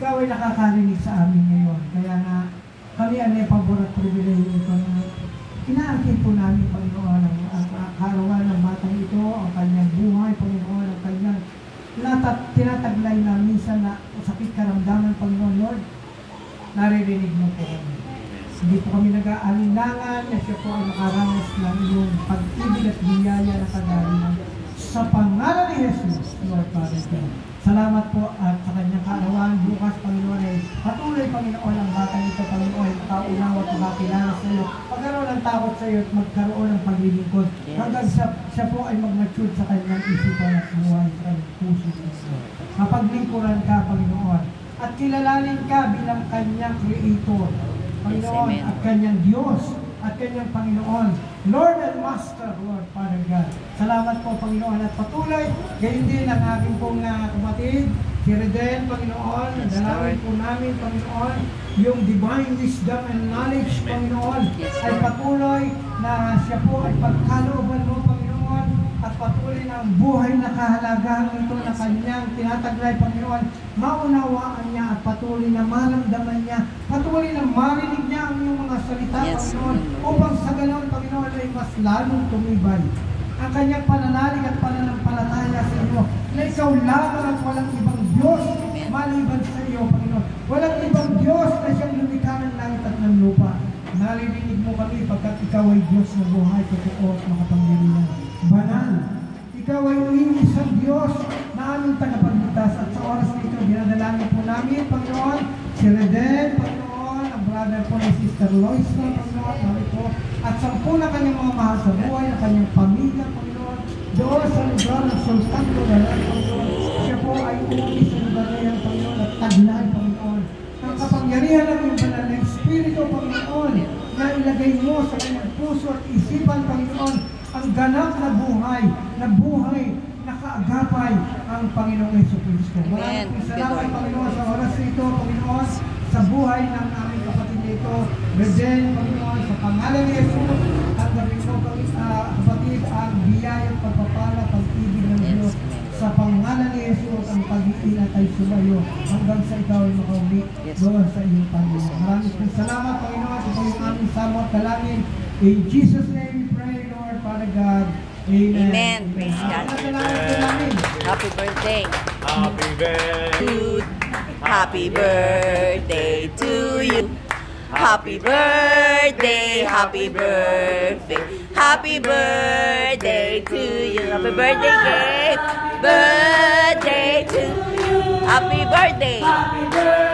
ikaw ay nakakarinig sa amin ngayon. Kaya nga, kami ay pabor at pribilehyo ito na inaangkin po namin, Panginoon, ang kaarawan ng batang ito, ang kanyang buhay, Panginoon, ang kanyang tinataglay na minsan na sakit karamdaman, Panginoon, Lord, naririnig mo po kami. Hindi po kami nag-aalinlangan na siya po ay makaranas ng iyong pag-ibig at biyaya na kagalingan. Sa pangalan ni Jesus, Lord Father God. Salamat po at sa kanyang kaarawan. Bukas, Panginoon, ay patuloy, Panginoon, ang batang ito, Panginoon, ay makaunawa at makakilala sa iyo. Magkaroon ng takot sa iyo at magkaroon ng paglilingkod. Hanggang siya po ay mag-mature sa kanyang isipan at buhay sa kanyang puso. Mapaglingkuran ka, Panginoon. At kilalanin ka bilang kanyang Creator, Panginoon, at kanyang Diyos, at kanyang Panginoon, Lord and Master, Lord, Father God. Salamat po, Panginoon, at patuloy, gayon din ang aking pong kapatid, si Reden, Panginoon, dalawin po namin, Panginoon, yung divine wisdom and knowledge, Panginoon, ay patuloy na siya po ay pagkalooban mo, Panginoon, at patuloy na ang buhay na kahalagahan ito na kanyang tinataglay, Panginoon, maunawaan niya at patuloy na maramdaman niya, patuloy na marinig niya ang iyong mga salita, Panginoon, upang sa ganon, Panginoon, ay mas lalong tumibay ang kanyang pananalig at pananampalataya sa iyo, na ikaw lamang at walang ibang Diyos maliban sa iyo, Panginoon. Walang ibang Diyos na siyang lumikha ng langit at ng lupa. Naririnig mo kami pagkat ikaw ay Diyos na buhay, totoo at makapangyarihan. Banal. Ikaw ay iisang Diyos na aming tagapagligtas at sa oras na ito, dinadalangin po namin, Panginoon, si Reden, Panginoon, ang brother po ni Sister Loisa, Panginoon, mali po, at sampu na kanyang mga mahal sa buhay, ang kanyang pamilya, Panginoon, doon sa lugar ng Sultan Kudalan, Panginoon, siya po ay umuwi sa lugar na yan, Panginoon, at taglay, Panginoon. Ang kapangyarihan ng iyong banal na Espiritu, Panginoon, na ilagay mo sa kanyang puso at isipan, Panginoon, ang ganap na buhay na kaagapay ang Panginoong Jesucristo. Maraming salamat, Panginoon, sa oras ito, Panginoon, sa buhay ng aming kapatid nito, Reden, Panginoon, sa pangalan ni Jesus, tanggapin mo, kapatid, ang biyaya at pagpapala, pag-ibig ng Diyos. Sa pangalan ni Jesus, ang pag-iinat ay sumayo hanggang sa ikaw ay makauwi doon sa iyong Panginoon. Maraming salamat, Panginoon, sa yung aming samo at dalangin. In Jesus' name we pray, Lord, Father God. Amen. Amen. Praise God. Happy birthday. Happy birthday. Happy birthday to you. Happy birthday. Happy birthday. Happy birthday to you. Happy birthday, Gabe. Birthday to you. Happy birthday. Happy birthday.